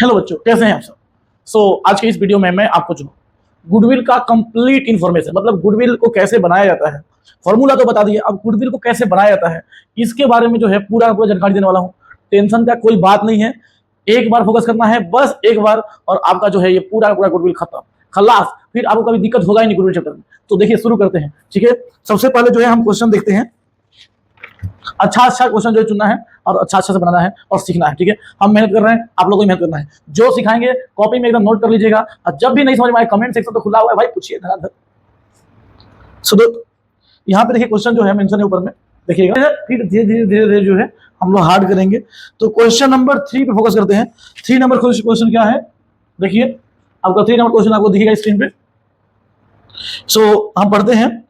Hello बच्चों, कैसे हैं आप सब। आज के इस वीडियो में मैं आपको जो गुडविल का कंप्लीट इन्फॉर्मेशन, मतलब गुडविल को कैसे बनाया जाता है, फॉर्मूला तो बता दिया, अब गुडविल को कैसे बनाया जाता है इसके बारे में जो है पूरा पूरा जानकारी देने वाला हूँ। टेंशन का कोई बात नहीं है, एक बार फोकस करना है, बस एक बार, और आपका जो है ये पूरा पूरा गुडविल खत्म, खलास। फिर आपको कभी दिक्कत होगा ही नहीं गुडविल चैप्टर में। तो देखिए शुरू करते हैं, ठीक है। सबसे पहले जो है हम क्वेश्चन देखते हैं, अच्छा क्वेश्चन जो चुनना है और अच्छा से बनाना है और सीखना है, ठीक है। हम मेहनत कर रहे हैं, आप लोगों को मेहनत करना है। जो सिखाएंगे कॉपी में एकदम नोट कर लीजिएगा, और जब भी नहीं समझ में आए कमेंट सेक्शन तो खुला हुआ है भाई, पूछिए धड़ाधड़। यहाँ पे देखिए क्वेश्चन जो है मेंशन है ऊपर में, देखिएगा। फिर धीरे धीरे धीरे धीरे जो है हम लोग हार्ड करेंगे। तो क्वेश्चन नंबर 3 पे फोकस करते हैं। 3 नंबर क्वेश्चन क्या है, देखिए आपका 3 नंबर क्वेश्चन आपको दिखेगा स्क्रीन पे। हम पढ़ते हैं,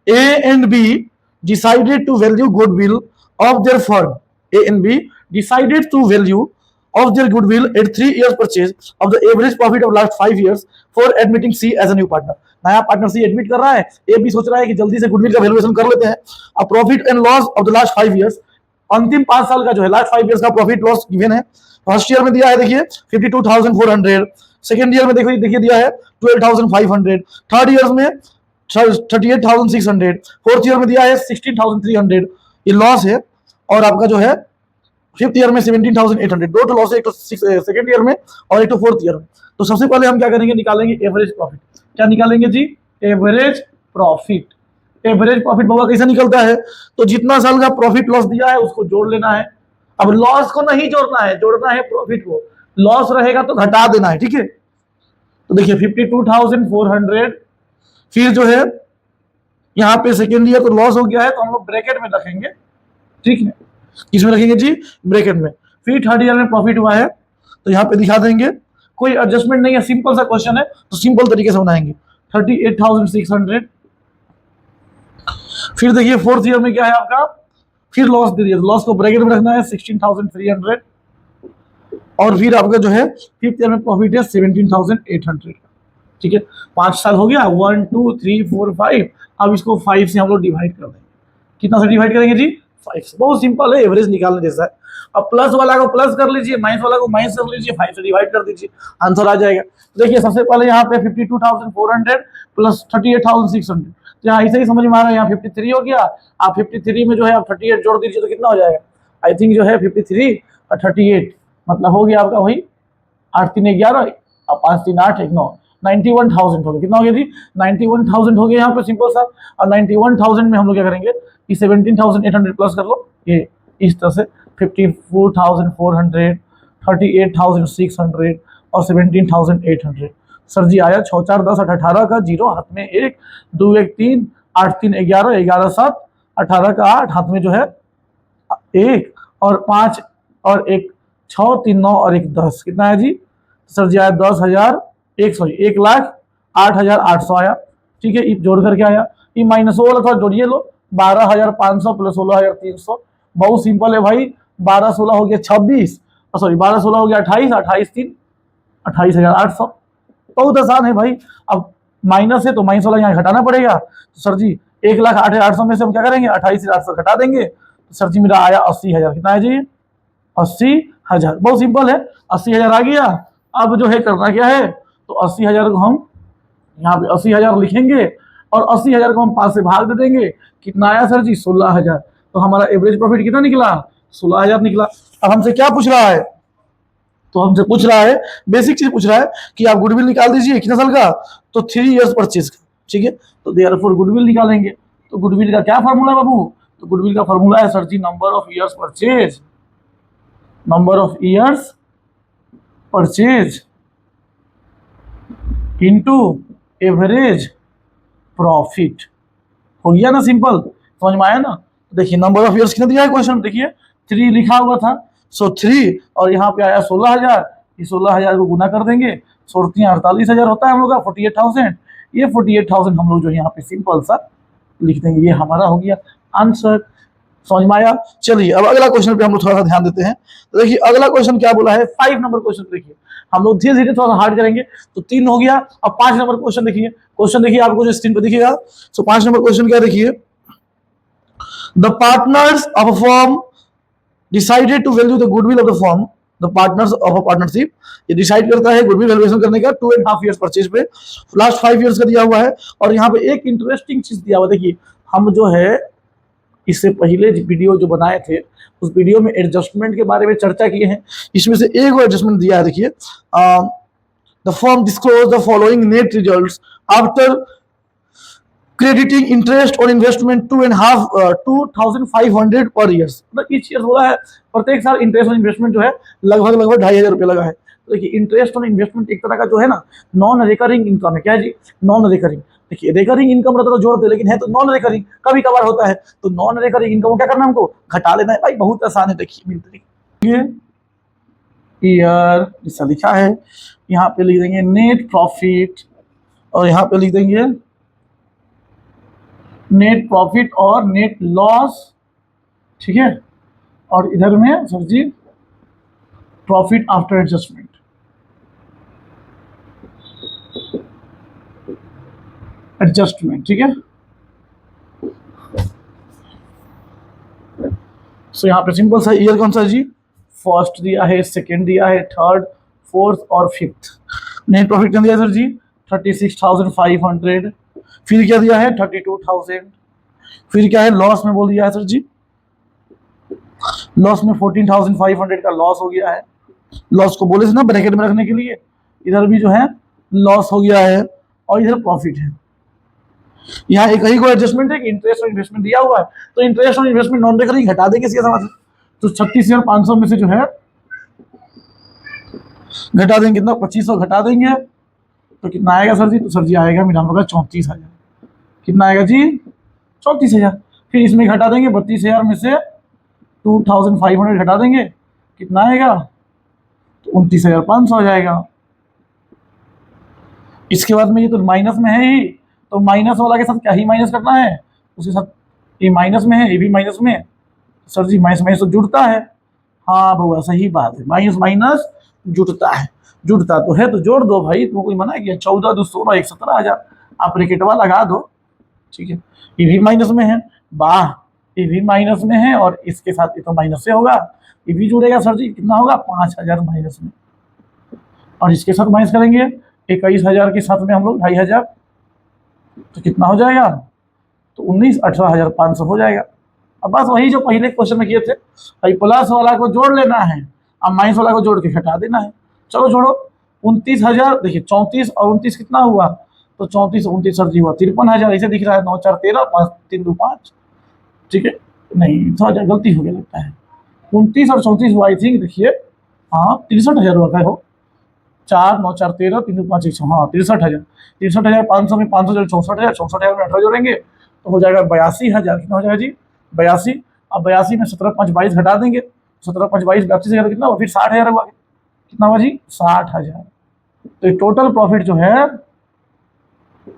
A and B decided to value goodwill of their firm. A and B decided to value of their goodwill at 3 years purchase of the average profit of last 5 years for admitting C as a new partner. नया partner C admit कर रहा है, A B सोच रहा है कि जल्दी से गुडविल का वैल्यूएशन कर लेते हैं। अब profit and loss of the last 5 years, अंतिम 5 साल का जो है लास्ट 5 इयर्स का प्रॉफिट लॉस गिवन है। फर्स्ट ईयर में दिया है देखिए 52,400, सेकेंड ईयर में देखिए दिया है 12,500, थर्ड ईयर में 38,600, फोर्थ ईयर में दिया है 16,300, ये लॉस है। और आपका जो है फिफ्थ ईयर में 17,800, दो तो लॉस है, एक तो सेकेंड ईयर में और एक तो फोर्थ ईयर में। तो सबसे पहले हम क्या करेंगे, निकालेंगे एवरेज प्रॉफिट। क्या निकालेंगे जी, एवरेज प्रॉफिट। एवरेज प्रॉफिट बाबा कैसे निकलता है, तो जितना साल का प्रॉफिट लॉस दिया है उसको जोड़ लेना है। अब लॉस को नहीं जोड़ना है, जोड़ना है प्रॉफिट को। लॉस रहेगा तो घटा देना है, ठीक है। तो देखिए 52,400, फिर जो है यहाँ पे सेकेंड ईयर तो लॉस हो गया है, तो हम लोग ब्रैकेट में रखेंगे, ठीक है। किसमें रखेंगे जी, ब्रैकेट में। फिर थर्ड ईयर में प्रॉफिट हुआ है तो यहाँ पे दिखा देंगे, कोई एडजस्टमेंट नहीं है, सिंपल सा क्वेश्चन है तो सिंपल तरीके से बनाएंगे। 38,600, फिर देखिए फोर्थ ईयर में क्या है आपका, फिर लॉस दे दिया, लॉस को ब्रैकेट में रखना है 16,300, और फिर आपका जो है फिफ्थ ईयर में प्रॉफिट है 17,800, ठीक है। 5 साल हो गया, 1 2 3 4 5। अब इसको 5 से हम लोग डिवाइड कर देंगे। कितना से डिवाइड करेंगे जी, 5 से। बहुत सिंपल है, एवरेज निकालने जैसा है। अब प्लस वाला को प्लस कर लीजिए, माइनस वाला को माइनस कर लीजिए, 5 से डिवाइड कर दीजिए, आंसर आ जाएगा। देखिए सबसे पहले यहाँ पे 52,400 प्लस 38,600, तो यहाँ ऐसे ही समझ में आ रहा है, यहाँ 53 हो गया। आप 53 में जो है आप 38 जोड़ दीजिए तो कितना हो जाएगा, आई थिंक जो है 53 और 38 मतलब हो गया आपका वही 8 3 11 और 5 3 8 1 9, 91,000 हो गया। कितना हो गया जी, 91,000 हो गया यहाँ पे, सिंपल सा। और 91,000 में हम लोग क्या करेंगे कि 17,800 प्लस कर लो, ये इस तरह से 54,400, 38,600 और 17,800। सर जी आया 6 4 10 8 18 का 0 हाथ में 1 2 1 3 8 3 11 11 7 18 का 8 हाथ में जो है 1 और 5 और 1 6 3 9 और 1 10, कितना है जी, सर जी आया 1,08,800 आया, ठीक है। जोड़ करके आया, ये माइनस वाला थोड़ा जोड़िए लो, 12,500 प्लस 16,300, बहुत सिंपल है भाई। 12 16 हो गया 26, सॉरी 12 16 हो गया 28, 28 3 28,800, बहुत आसान है भाई। अब माइनस है तो माइनस वाला यहाँ घटाना पड़ेगा। तो सर जी 1,08,800 में से हम क्या करेंगे, 28,800 घटा देंगे, तो सर जी मेरा आया 80,000। कितना है जी, 80,000। बहुत सिंपल है, 80,000 आ गया। अब जो है करना क्या है, तो 80,000 को हम यहाँ पे 80,000 लिखेंगे और 80,000 को हम 5 से भाग दे देंगे। कितना आया सर जी, 16,000। तो हमारा एवरेज प्रॉफिट कितना निकला, 16,000 निकला। अब हमसे क्या पूछ रहा है, तो हमसे पूछ रहा है, बेसिक चीज पूछ रहा है कि आप गुडविल निकाल दीजिए कितना साल का, तो 3 इयर्स परचेज का, ठीक है। तो देयरफॉर गुडविल निकालेंगे। तो गुडविल का क्या फॉर्मूला है बाबू, तो गुडविल का फॉर्मूला है sir ji number of years purchase, number of years purchase into average profit. हो गया ना, सिंपल, समझ में आया ना। देखिए नंबर ऑफ ईयर्स कितना दिया है क्वेश्चन, देखिए 3 लिखा हुआ था, सो 3 और यहाँ पे आया 16,000, ये 16,000 को गुना कर देंगे, 48,000 होता है हम लोग का 48,000। ये 48,000 हम लोग जो यहाँ पे सिंपल सा लिख देंगे, ये हमारा हो गया आंसर। समझ में आया। चलिए अब अगला क्वेश्चन पे हम लोग थोड़ा सा ध्यान देते हैं। तो देखिए अगला क्वेश्चन क्या बोला है, 5 नंबर क्वेश्चन देखिए, हम लोग धीरे धीरे थोड़ा सा हार्ड करेंगे। तो 3 हो गया, अब 5 नंबर क्वेश्चन देखिए। क्वेश्चन देखिए आपको जो स्क्रीन पे दिखेगा। सो 5 नंबर क्वेश्चन क्या देखिए, the partners of a firm decided to value the goodwill of the firm the partners of a partnership, ये डिसाइड करता है गुडविल वैल्यूएशन करने का 2.5 ईयर्स परचेज पे, लास्ट 5 ईयर्स का दिया हुआ है। और यहाँ पे एक इंटरेस्टिंग चीज दिया हुआ, देखिए हम जो है इससे पहले वीडियो जो बनाए थे उस वीडियो में एडजस्टमेंट के बारे में चर्चा किए हैं, इसमें से एक और एडजस्टमेंट दिया है। देखिए the firm disclose the following net results after crediting interest और इन्वेस्टमेंट 2,500 पर ईयर्स, मतलब ईच ईयर हो रहा है, प्रत्येक साल इंटरेस्ट और इन्वेस्टमेंट जो है लगभग 2,500 रुपये लगा है। तो देखिए इंटरेस्ट और इन्वेस्टमेंट एक तरह का जो है ना नॉन रिकरिंग इनकम है। क्या जी? Non recurring. देखिए रिकरिंग इनकम रहता तो जोड़ते, लेकिन है तो नॉन रिकरिंग, कभी कभार होता है। तो नॉन रिकरिंग इनकम क्या करना है, हमको घटा लेना है भाई, बहुत आसान है। देखिए मिलते ईयर जैसा लिखा है, यहाँ पे लिख देंगे नेट प्रॉफिट और यहाँ पे लिख देंगे नेट प्रॉफिट और नेट लॉस, ठीक है। और इधर में सर जी प्रॉफिट आफ्टर एडजस्टमेंट, ठीक है। सो यहाँ पे सिंपल सा ईयर कौन सा जी, फर्स्ट दिया है, सेकेंड दिया है, थर्ड, फोर्थ और फिफ्थ। नेट प्रॉफिट क्या दिया सर जी? 36,500। फिर क्या दिया है? 32,000। फिर क्या है? लॉस में बोल दिया है सर जी, लॉस में 14,500 का लॉस हो गया है। लॉस को बोले से ना ब्रैकेट में रखने के लिए, इधर भी जो है लॉस हो गया है और इधर प्रॉफिट है। यहाँ एक ही को एडजस्टमेंट है कि इंटरेस्ट और इन्वेस्टमेंट दिया हुआ है, तो इंटरेस्ट और इन्वेस्टमेंट नॉन रिकरिंग घटा देंगे इसके समझ। तो 36,500 में से जो है घटा देंगे कितना, 2,500 घटा देंगे तो कितना आएगा सर जी? तो सर जी आएगा मेरा होगा 34,000। कितना आएगा जी? 34,000। फिर इसमें घटा देंगे 32,000 में से 2,500 घटा देंगे, कितना आएगा? तो 29,500 हो जाएगा। इसके बाद में ये तो माइनस में है ही, तो माइनस वाला के साथ क्या ही माइनस करना है, उसके साथ ये माइनस में है, ये भी माइनस में। सर जी माइनस माइनस तो जुड़ता है। हाँ बउआ सही बात है, माइनस माइनस जुड़ता है, जुड़ता तो है तो जोड़ दो भाई, तुमको कोई मना किया? 14 2 16 1 17,000 आप ब्रैकेटवा लगा दो, ठीक है। ये भी माइनस में है, वाह, ये भी माइनस में है और इसके साथ ये तो माइनस से होगा, ये भी जुड़ेगा सर जी, कितना होगा? 5,000 माइनस में। और इसके साथ माइनस करेंगे 21,000 के साथ में हम लोग 2,500, तो कितना हो जाएगा? तो 18,500 हो जाएगा। अब बस वही जो पहले क्वेश्चन में किए थे, भाई प्लस वाला को जोड़ लेना है, अब माइनस वाला को जोड़ के घटा देना है। चलो जोड़ो 29,000, देखिए 34 और 29 कितना हुआ? तो 34 29 सर जी हुआ 53,000, ऐसे दिख रहा है 9 4 13 5 3 2 5, ठीक है। नहीं थोड़ा गलती हो गया लगता है, 29 और 34 हुआ आई थिंक, देखिए हाँ 63,000 हुआ है, हो 4 9 4 13 3 2 5 1, हाँ 63,000। 63,500 में 500 जोड़ 64,000, 64,000 में 18 जोड़ेंगे तो हो जाएगा 82,000। कितना हो जाएगा जी? 82। अब 82 में 17 5 22 घटा देंगे, 17 5 22 32,000 कितना हुआ? फिर 60,000 हुआ, कितना हुआ जी? 60,000। तो ये टोटल प्रॉफिट जो है,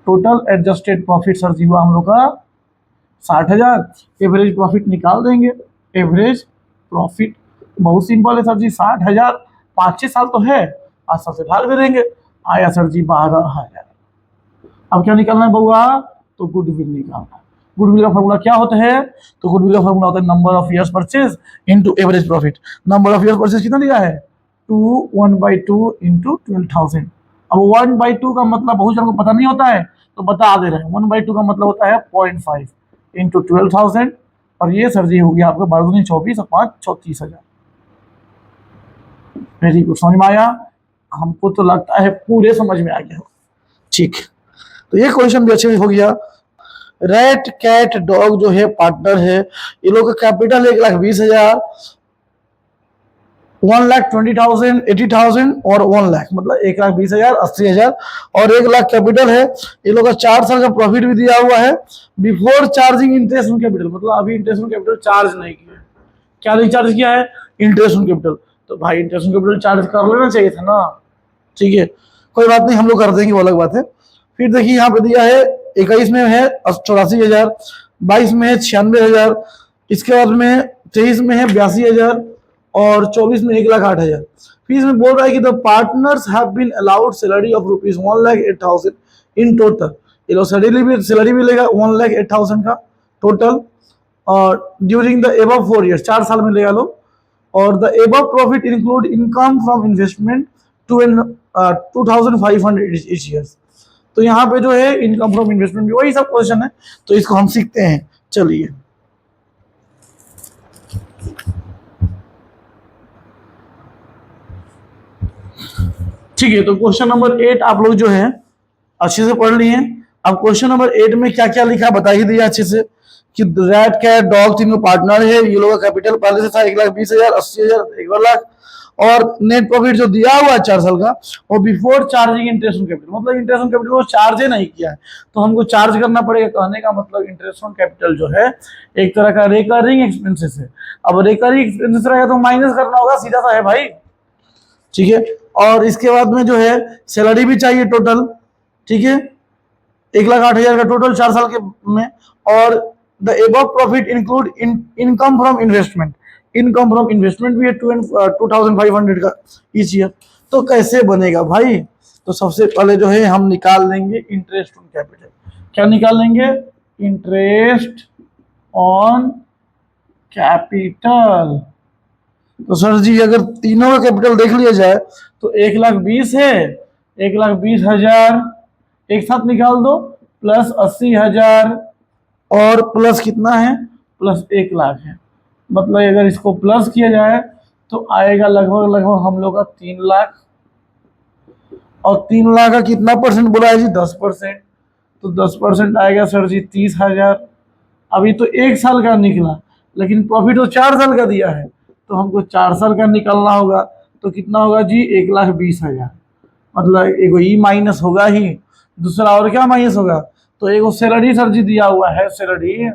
टोटल एडजस्टेड प्रॉफिट सर जी हुआ हम लोग का 60,000। एवरेज प्रॉफिट निकाल देंगे, एवरेज प्रॉफिट बहुत सिंपल है सर जी, 60,000 5-6 साल तो है, 8 साल से भाग दे देंगे, आया सर जी 12,000। अब क्या निकालना है बउआ? तो गुडविल निकालना है। गुडविल का फॉर्मूला क्या होता है? तो गुडविल का फॉर्मूला होता है number of years purchase into average profit. Number of years purchase कितना दिया है? 1/2 इंटू 12,000। अब 1/2 का मतलब बहुत जन को पता नहीं होता है, तो बता दे रहे हैं, 1/2 का मतलब होता है 0.5 इंटू 12,000, और ये सर जी हो गया आपका 12 24 और 5 34,000। वेरी गुड, समझ में आया? हमको तो लगता है पूरे समझ में आ गया हो, ठीक। तो ये क्वेश्चन भी अच्छे से हो गया। रैट कैट डॉग जो है पार्टनर है, ये लोग का कैपिटल 1,20,000, 1,20,000, 80,000 और 1,00,000, मतलब 1,20,000 80,000 और 1,00,000 कैपिटल है। ये लोग का 4 साल का प्रॉफिट भी दिया हुआ है। Before charging interest on capital, मतलब अभी इंटरेस्ट ऑन कैपिटल चार्ज नहीं किया, क्या नहीं चार्ज किया है? Interest on capital. तो भाई इंटरेस्ट ऑन कैपिटल चार्ज कर लेना चाहिए था ना, ठीक है, कोई बात नहीं, हम लोग कर देंगे, वो अलग बात है। फिर देखिए यहाँ पे दिया है 21 में है 84,000, 22 में है 96,000, इसके बाद में 23 में है 82,000 और 24 में 1,08,000। फिर इसमें बोल रहा है कि the partners have been allowed salary of rupees 1,08,000 in total. ये लोग सैलरी भी लेगा 1,08,000 का टोटल, और ड्यूरिंग द एबव 4 ईयर्स, 4 साल में लेगा लोग, और the above profit include income from investment 2500 each year। तो यहाँ पे जो है इनकम फ्रॉम इन्वेस्टमेंट भी वही सब क्वेश्चन है, तो इसको हम सीखते हैं। चलिए ठीक है, तो क्वेश्चन नंबर 8 आप लोग जो है अच्छे से पढ़ लिए। अब क्वेश्चन नंबर 8 में क्या क्या लिखा बता ही दिया अच्छे से कि रैट कैट डॉग तीनों पार्टनर है, ये लोगों का कैपिटल पहले से था 1,20,000, 80,000, 1,00,000 और नेट प्रॉफिट जो दिया हुआ है 4 साल का वो before charging interest on capital, मतलब इंटरेस्ट ऑन कैपिटल वो चार्ज ही नहीं किया है तो हमको चार्ज करना पड़ेगा। कहने का मतलब इंटरेस्ट ऑन कैपिटल जो है एक तरह का रिकरिंग एक्सपेंसेस है। अब रिकरिंग एक्सपेंसेस रहेगा तो माइनस करना होगा, सीधा सा है भाई, ठीक है। और इसके बाद में जो है सैलरी भी चाहिए टोटल, ठीक है, 1,08,000 का टोटल 4 साल के में। और the above profit include income from investment, income from investment भी है 2,500 का ईच ईयर। तो कैसे बनेगा भाई? तो सबसे पहले जो है हम निकाल लेंगे इंटरेस्ट ऑन कैपिटल। क्या निकाल लेंगे? Interest on capital. तो सर जी अगर तीनों का कैपिटल देख लिया जाए तो 1,20,000 है, 1,20,000 एक साथ निकाल दो, प्लस 80,000 और प्लस कितना है? प्लस 1,00,000 है। मतलब अगर इसको प्लस किया जाए तो आएगा लगभग लगभग हम लोग का 3,00,000। और 3,00,000 का कितना परसेंट बोला है जी? 10%। तो 10% आएगा सर जी 30,000। अभी तो 1 साल का निकला लेकिन प्रॉफिट तो 4 साल का दिया है तो हमको 4 साल का निकालना होगा। तो कितना होगा जी? 1,20,000। मतलब एगो ई माइनस होगा ही, दूसरा और क्या माइनस होगा? तो एगो सैलरी सर जी दिया हुआ है, सैलरी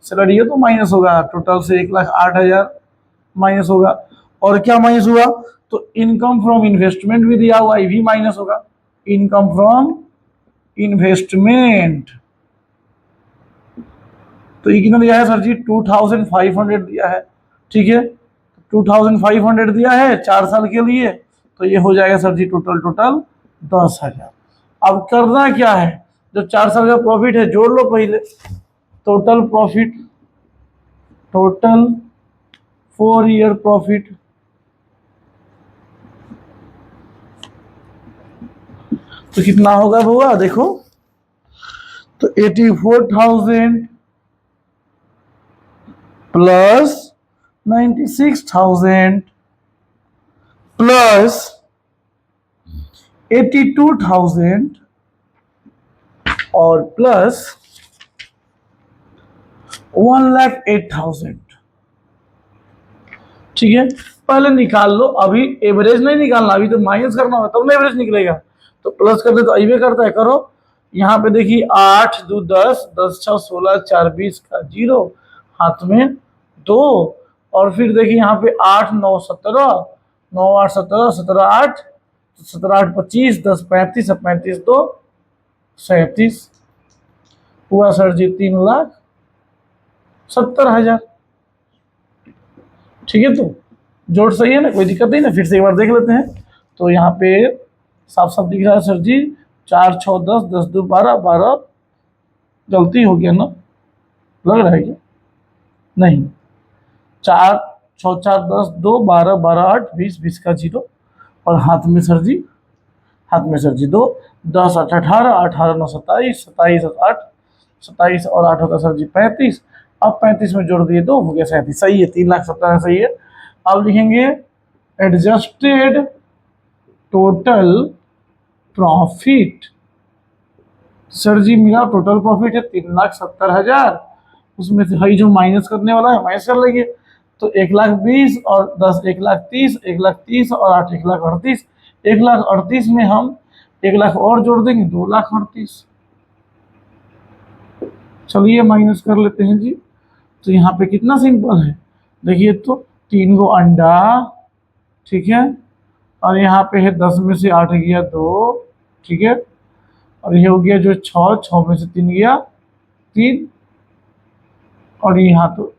सैलरी तो माइनस होगा, टोटल से 1,08,000 माइनस होगा। और क्या माइनस हुआ? तो इनकम फ्रॉम इन्वेस्टमेंट भी दिया हुआ, ये भी माइनस होगा, इनकम फ्रॉम इन्वेस्टमेंट। तो ये कितना दिया है सर जी? 2,500 दिया है, ठीक है, 2,500 दिया है 4 साल के लिए। तो ये हो जाएगा सर जी टोटल 10,000। अब करना क्या है? जो 4 साल का प्रॉफिट है जोड़ लो पहले, total profit, total 4 year profit. तो कितना होगा बुआ? देखो तो 84,000 प्लस 96,000 प्लस 82,000 और प्लस 1,08,000, ठीक है। पहले निकाल लो, अभी एवरेज नहीं निकालना, अभी तो माइनस करना होगा तब ना एवरेज निकलेगा। तो प्लस करते तो अइबे करता है, करो। यहाँ पे देखिए 8 2 10, 10 6 16, 4 20 का 0, हाथ में 2। और फिर देखिए यहाँ पे 8 9 17, 9 8 17, 17 8, 17 8 25, 10 35, 35 2 37 हुआ सर जी 3,70,000, ठीक है। तो जोड़ सही है ना, कोई दिक्कत नहीं ना। फिर से एक बार देख लेते हैं। तो यहाँ पे साफ साफ दिख रहा है सर जी 4 6 10, 10 2 12, 12 गलती हो गया ना, लग रहा है क्या? नहीं, 4 6 4 10 2 12, 12 8 20, 20 का 0 और हाथ में सर जी, हाथ में सर जी 2, 10 8 18, 18 9 27, 27 8 27 और 8 होगा सर जी 35। अब 35 में जोड़ दिए 2 हो गया 37, सही है, 3,70,000 सही है। अब लिखेंगे एडजस्टेड टोटल प्रॉफिट। सर जी मेरा टोटल प्रॉफिट है 3,70,000, उसमें से हई जो माइनस करने वाला है माइनस कर लेंगे। तो 1,20,000 और 10 1,30,000, 1,30,000 और 8 1,38,000, 1,38,000 में हम 1,00,000 और जोड़ देंगे 2,38,000। चलिए माइनस कर लेते हैं जी। तो यहाँ पे कितना सिंपल है, देखिए तो 3 गो अंडा, ठीक है, और यहाँ पे है 10 में से 8 गया 2, ठीक है, और ये हो गया जो 6, 6 में से 3 गया 3, और यहाँ तो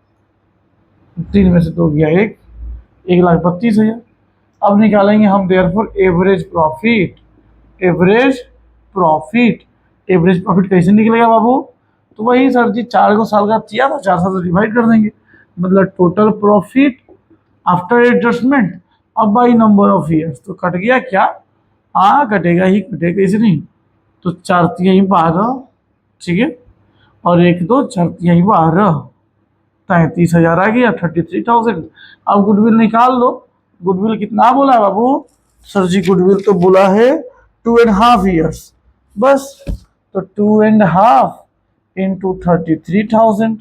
3 में से 2 गया 1, 1,32,000। अब निकालेंगे हम therefore average profit. Average profit, average profit कैसे निकलेगा बाबू? तो वही सर जी 4 साल का किया था, 4 साल से डिवाइड कर देंगे, मतलब टोटल प्रॉफिट आफ्टर एडजस्टमेंट अब बाई नंबर ऑफ ईयर्स, तो कट गया क्या? हाँ कटेगा ही कटेगा, इसे नहीं तो 4×3 = 12, ठीक है, और 1×2 = 4×3 = 12, 33,000 आ गया, 33,000। अब गुडविल निकाल लो। गुडविल कितना बोला है बाबू? सर जी गुडविल तो बोला है 2.5 ईयर्स, बस। तो 2.5 इंटू 33,000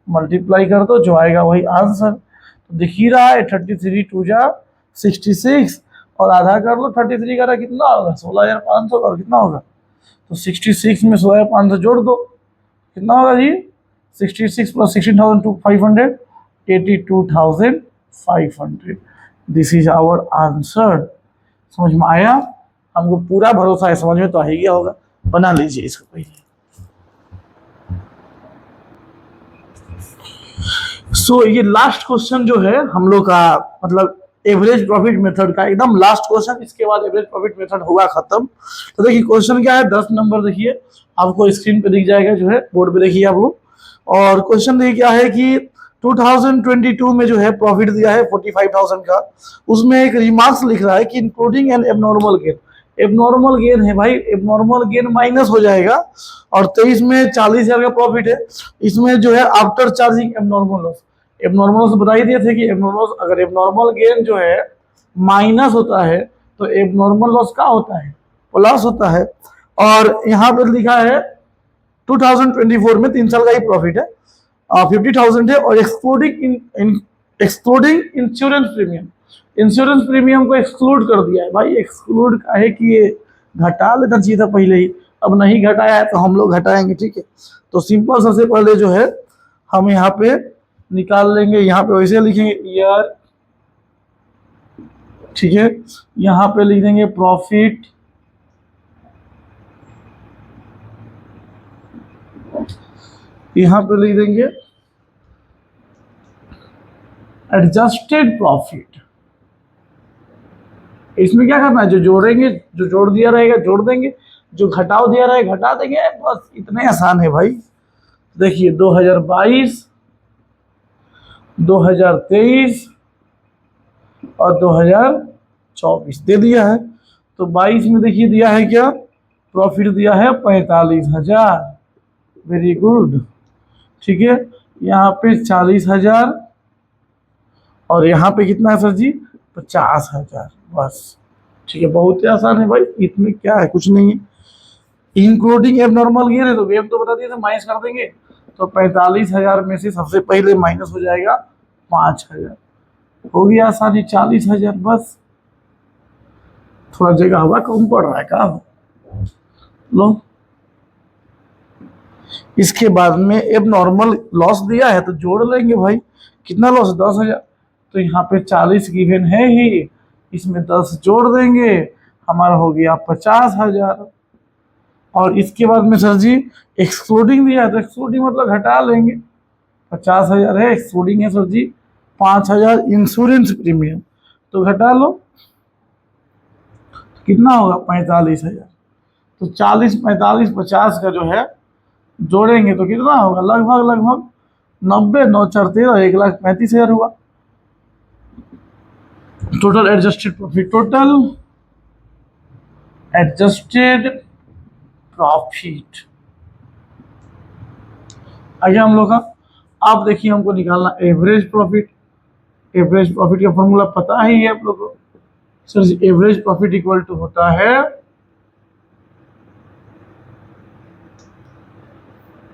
मल्टीप्लाई कर दो, जो आएगा वही आंसर। तो दिख ही रहा है 33×2 = 66, और आधा कर लो 33 का कितना होगा? 16,500, और कितना होगा? तो 66 में 16,500 जोड़ दो, कितना होगा जी? 66 + 16,500 82,500। This is our answer. समझ में आया? हमको पूरा भरोसा है, समझ में तो आ ही गया होगा। बना लीजिए इसको पहले। ये लास्ट क्वेश्चन जो है हम लोग का, मतलब एवरेज प्रॉफिट मेथड का एकदम लास्ट क्वेश्चन, इसके बाद एवरेज प्रॉफिट मेथड होगा खत्म। तो देखिए क्वेश्चन क्या है, 10 नंबर देखिए आपको स्क्रीन पे दिख जाएगा, जो है बोर्ड पे देखिए आप लोग। और क्वेश्चन देखिए क्या है कि 2022 में जो है प्रॉफिट दिया है 45,000 का। उसमें एक रिमार्क्स लिख रहा है कि including N abnormal gain. Abnormal gain है भाई, एबनॉर्मल गेन माइनस हो जाएगा। और 23 में 40,000 का प्रॉफिट है, इसमें जो है after charging abnormal loss. Abnormal loss बता ही दिए थे कि एबनॉर्मल, अगर एबनॉर्मल गेन जो है माइनस होता है तो एबनॉर्मल लॉस क्या होता है? प्लस होता है। और यहाँ पे लिखा है 2024 में 3 साल का ही प्रॉफिट है, 50,000 है, और excluding insurance premium. Insurance premium को एक्सक्लूड कर दिया है भाई। एक्सक्लूड का है कि ये घटा लेना चाहिए था पहले ही, अब नहीं घटाया है तो हम लोग घटाएंगे, ठीक है। तो सिंपल सबसे पहले जो है हम यहाँ पे निकाल लेंगे, यहाँ पे वैसे लिखेंगे ईयर, ठीक है। यहाँ पे लिख देंगे प्रॉफिट, यहाँ पे लिख देंगे एडजस्टेड प्रॉफिट। इसमें क्या करना है, जो जोड़ेंगे, जो जोड़ दिया रहेगा जोड़ देंगे, जो घटाव दिया रहेगा घटा देंगे, बस इतने आसान है भाई। देखिए 2022, 2023 और 2024 दे दिया है। तो 22 में देखिए दिया है क्या? प्रॉफिट दिया है 45,000, वेरी गुड, ठीक है। यहाँ पे 40,000, और यहाँ पे कितना है सर जी? 50,000, बस, ठीक है। बहुत ही आसान है भाई, इसमें क्या है, कुछ नहीं है। इंक्लूडिंग एबनॉर्मल गेन है तो गेन तो बता दिए थे, माइनस कर देंगे। तो 45,000 में से सबसे पहले माइनस हो जाएगा 5,000, हो गया आसानी 40,000, बस। थोड़ा जगह हवा कम पड़ रहा है का? लो, इसके बाद में एबनॉर्मल लॉस दिया है तो जोड़ लेंगे भाई। कितना लॉस? 10,000। तो यहाँ पे 40 गिवन है ही, इसमें 10 जोड़ देंगे, हमारा हो गया 50,000। और इसके बाद में सर जी एक्सक्लूडिंग दिया है, तो एक्सक्लूडिंग मतलब घटा लेंगे। 50,000 है, एक्सक्लूडिंग है सर जी 5,000 इंश्योरेंस प्रीमियम, तो घटा लो, कितना होगा? 45,000। तो 40, 45, 50 का जो है जोड़ेंगे तो कितना होगा? लगभग 90, 9 4 13, 1,35,000 हुआ total adjusted profit. Total adjusted profit आगे हम लोग का। आप देखिए हमको निकालना एवरेज प्रॉफिट। एवरेज प्रॉफिट का फॉर्मूला पता ही है आप लोग को sir. Average profit equal to होता है,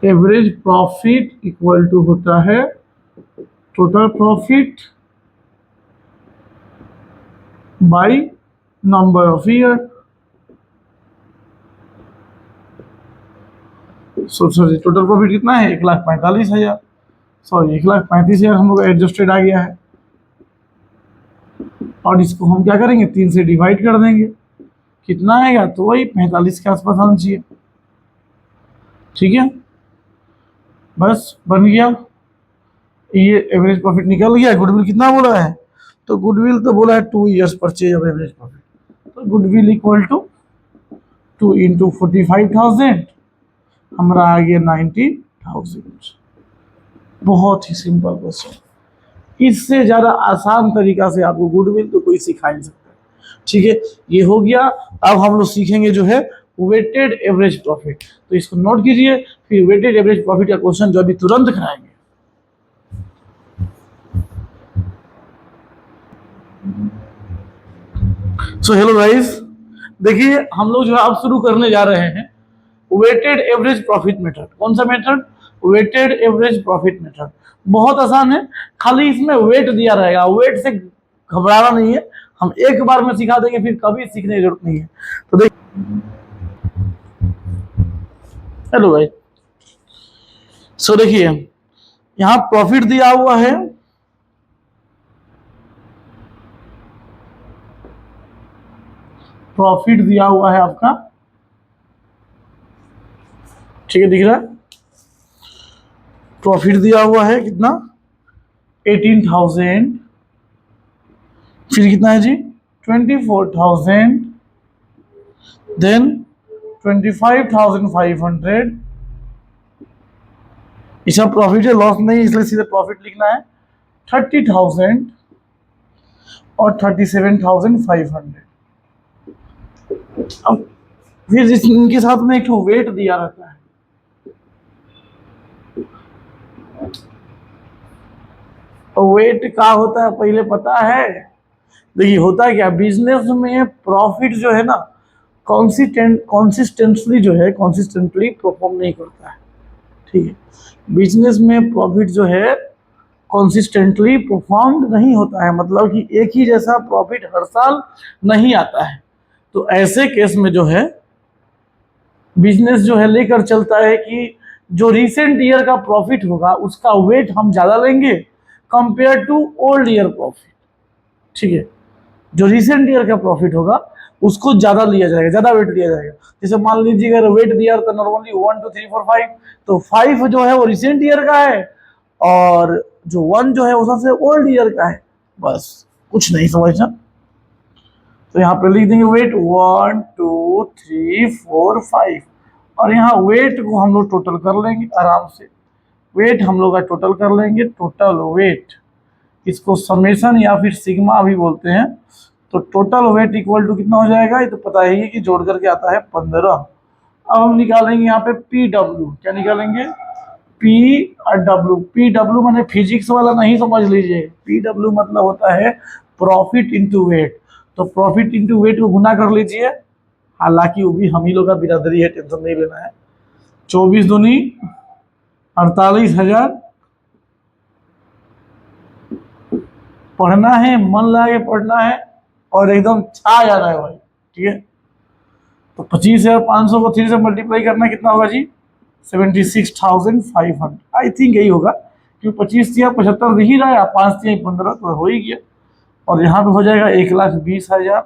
एवरेज प्रॉफिट इक्वल टू होता है total profit by number of year. Sorry, total profit कितना है? 1,45,000, सॉरी 1,35,000 हम लोग एडजस्टेड आ गया है। और इसको हम क्या करेंगे? 3 से डिवाइड कर देंगे, कितना आएगा? तो वही 45 के आसपास आना चाहिए, ठीक है। बस बन गया, ये एवरेज प्रॉफिट निकल गया। गुडविल कितना बोला है? तो गुडविल तो बोला है 2 years purchase of average profit. तो गुडविल इक्वल टू 2 इंटू 45,000, हमारा आ गया 90,000। बहुत ही सिंपल क्वेश्चन, इससे ज़्यादा आसान तरीका से आपको गुडविल तो कोई सिखा नहीं सकता। ठीक है, ये हो गया। अब हम लोग सीखेंगे जो है वेटेड एवरेज प्रॉफिट। तो इसको नोट कीजिए, फिर वेटेड एवरेज प्रॉफिट का क्वेश्चन जो अभी तुरंत कराएंगे। सो हेलो गाइस, देखिए हम लोग जो है अब शुरू करने जा रहे हैं वेटेड एवरेज प्रॉफिट मेथड। कौन सा method? Weighted average profit method. बहुत आसान है, खाली इसमें वेट दिया रहेगा, वेट से घबराना नहीं है, हम एक बार में सिखा देंगे, फिर कभी सीखने की जरूरत नहीं है। तो देखिए, हेलो भाई, सो देखिए यहां प्रॉफिट दिया हुआ है, प्रॉफिट दिया हुआ है आपका, ठीक है, दिख रहा है, प्रॉफिट दिया हुआ है कितना? 18,000। फिर कितना है जी? 24,000, देन 25,500। इसका प्रॉफिट है, लॉस नहीं, इसलिए सीधे प्रॉफिट लिखना है। 30,000 और 37,500। अब फिर इनके साथ में एक तो वेट दिया रहता है। तो वेट क्या होता है पहले पता है? देखिए होता है क्या, बिजनेस में प्रॉफिट जो है ना कॉन्सिस्टेंटली जो है कॉन्सिस्टेंटली परफॉर्म नहीं करता है। ठीक है, बिजनेस में प्रॉफिट जो है कॉन्सिस्टेंटली परफॉर्म नहीं होता है, मतलब कि एक ही जैसा प्रॉफिट हर साल नहीं आता है। तो ऐसे केस में जो है बिजनेस जो है लेकर चलता है कि जो रिसेंट ईयर का प्रॉफिट होगा उसका वेट हम ज़्यादा लेंगे compare to old year profit. ठीक है, जो रिसेंट ईयर का प्रॉफिट होगा उसको ज़्यादा लिया जाएगा, ज़्यादा वेट लिया जाएगा। जैसे मान लीजिए अगर वेट दिया था नॉर्मली 1 2 3 4 5, तो 5 जो है वो रिसेंट ईयर का है और जो 1 जो है वो सबसे ओल्ड ईयर का है। बस, कुछ नहीं समझना। तो यहाँ पे लिख देंगे वेट 1 2 3 4 5, और यहाँ वेट को हम लोग टोटल कर लेंगे आराम से। वेट हम लोग का टोटल कर लेंगे, टोटल वेट, इसको समेशन या फिर सिग्मा भी बोलते हैं। तो टोटल वेट इक्वल टू कितना हो जाएगा? ये तो पता ही है कि जोड़ करके आता है 15। अब हम निकालेंगे यहाँ पे पी डब्ल्यू। क्या निकालेंगे? पी और डब्ल्यू। पी डब्ल्यू मैंने फिजिक्स वाला नहीं समझ लीजिए, पी डब्ल्यू मतलब होता है प्रॉफिट इंटू वेट। तो प्रॉफिट इंटू वेट को गुना कर लीजिए, हालांकि वो भी हम ही लोग का बिरादरी है, टेंशन नहीं लेना है। 24 दूनी 48,000। पढ़ना है, मन लगा के पढ़ना है और एकदम छा जाना है भाई। ठीक है, तो 25,500 को 3 से मल्टीप्लाई करना कितना होगा जी? 76,500। आई थिंक यही होगा, क्योंकि 25 या 75 दिख ही रहा है, 5 या 15 तो हो ही गया। और यहाँ पे हो जाएगा 1,20,000।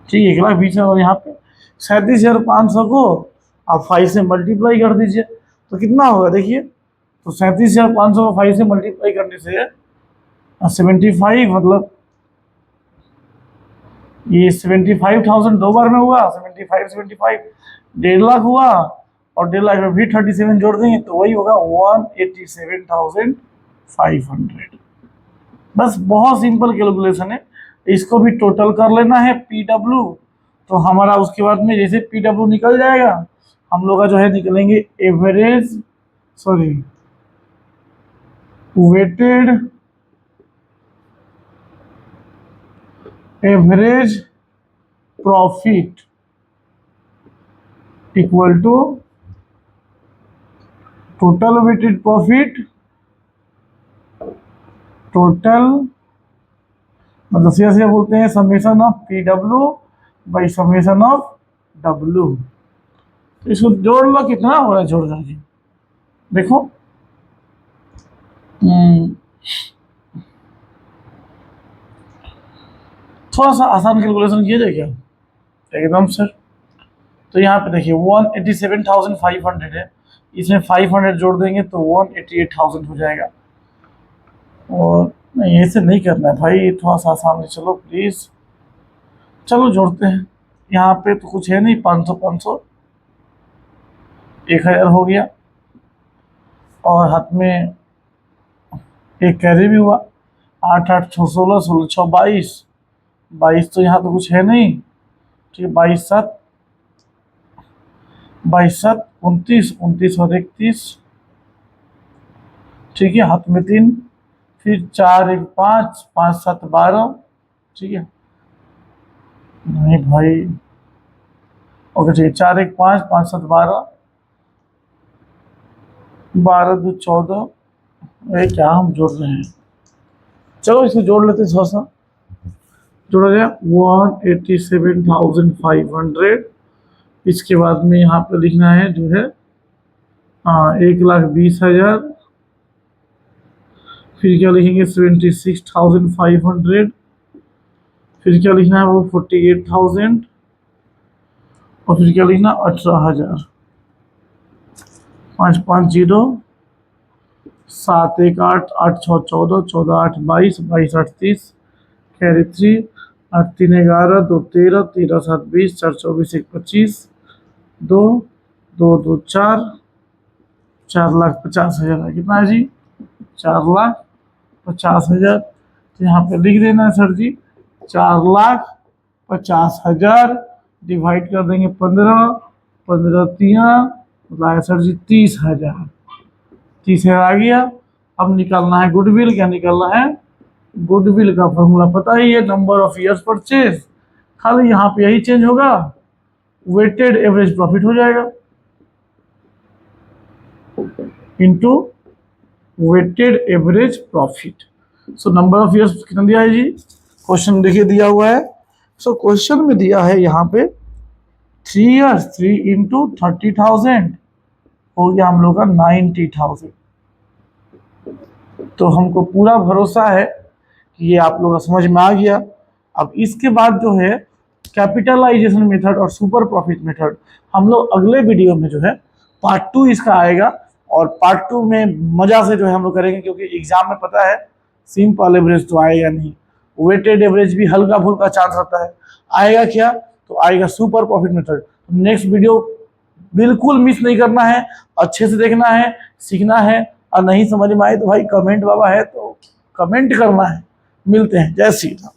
ठीक है, 1,20,000, और यहाँ पे 37,500 को आप 5 से मल्टीप्लाई कर दीजिए तो कितना होगा देखिए। तो 37,500 को 5 से मल्टीप्लाई करने से 75, मतलब ये 75,000 दो बार में हुआ, 75 75 1,50,000 हुआ, और 1,50,000 में भी 37 जोड़ देंगे तो वही होगा 187,500। बस बहुत सिंपल कैलकुलेशन है। इसको भी टोटल कर लेना है पी डब्ल्यू। तो हमारा उसके बाद में जैसे पी डब्ल्यू निकल जाएगा, हम लोग का जो है निकलेंगे average, sorry, weighted average profit equal to total weighted profit, total मतलब सीधा सीधा बोलते हैं summation of P W by summation of W. इसको जोड़ लो, कितना हो रहा है जोड़ करके देखो। थोड़ा सा आसान कैलकुलेशन किया जाए क्या? एकदम सर। तो यहाँ पे देखिए 187,500 है, इसमें 500 जोड़ देंगे तो 188,000 हो जाएगा। और नहीं, ऐसे नहीं करना है भाई, थोड़ा सा आसान है, चलो प्लीज़, चलो जोड़ते हैं। यहाँ पे तो कुछ है नहीं, 500 500 1,000 हो गया, और हाथ में एक कैरी भी हुआ, 8 8 6 16, 16 6 22, 22 तो यहाँ तो कुछ है नहीं, ठीक है, 22 7 29, 29 और 31, ठीक है, हाथ में 3, फिर 4 1 5, 5 7 12, ठीक है, नहीं भाई, ओके ठीक है, 4 1 5, 5 7 12, 12 2 14, ये क्या हम जोड़ रहे हैं, चलो इसको जोड़ लेते हैं, थोड़ा सा जोड़ा गया 187,500। इसके बाद में यहाँ पे लिखना है जो है 1,20,000, फिर क्या लिखेंगे 76,500, फिर क्या लिखना है वो 48,000, और फिर क्या लिखना 18,000, 5 5 0, 7 1 8, 8 6 14, 14 8 22, 22 8 30, कैरी 3, 8 3 11, 2 13, 13 7 20, 4 24, 1 25, 2 2 2 4, 4,50,000 है, कितना है जी 4,50,000। तो यहाँ पे लिख देना है सर जी 4,50,000 डिवाइड कर देंगे 15, 15 तिया मतलब सर जी 30,000, 30,000 आ गया। अब निकालना है गुडविल, क्या निकालना है गुडविल का फॉर्मूला पता ही है, नंबर ऑफ ईयर्स परचेज, खाली यहाँ पे यही चेंज होगा, वेटेड एवरेज प्रॉफिट हो जाएगा into weighted average profit. So number of years कितना दिया है जी, क्वेश्चन देखिए दिया हुआ है, सो क्वेश्चन में दिया है यहाँ पे 3 ईयर्स, 3 इंटू 30,000 हो गया हम लोग का 90,000। तो हमको पूरा भरोसा है कि ये आप लोग का समझ में आ गया। अब इसके बाद जो है कैपिटलाइजेशन मेथड और सुपर प्रॉफिट मेथड हम लोग अगले वीडियो में जो है पार्ट 2 इसका आएगा, और पार्ट 2 में मजा से जो है हम लोग करेंगे, क्योंकि एग्जाम में पता है सिंपल एवरेज तो आएगा नहीं, वेटेड एवरेज भी हल्का फुल्का चांस रहता है, आएगा क्या तो आएगा super profit method. Next video बिल्कुल मिस नहीं करना है, अच्छे से देखना है, सीखना है, और नहीं समझ में आए तो भाई कमेंट बाबा है तो कमेंट करना है। मिलते हैं, जय श्री राम।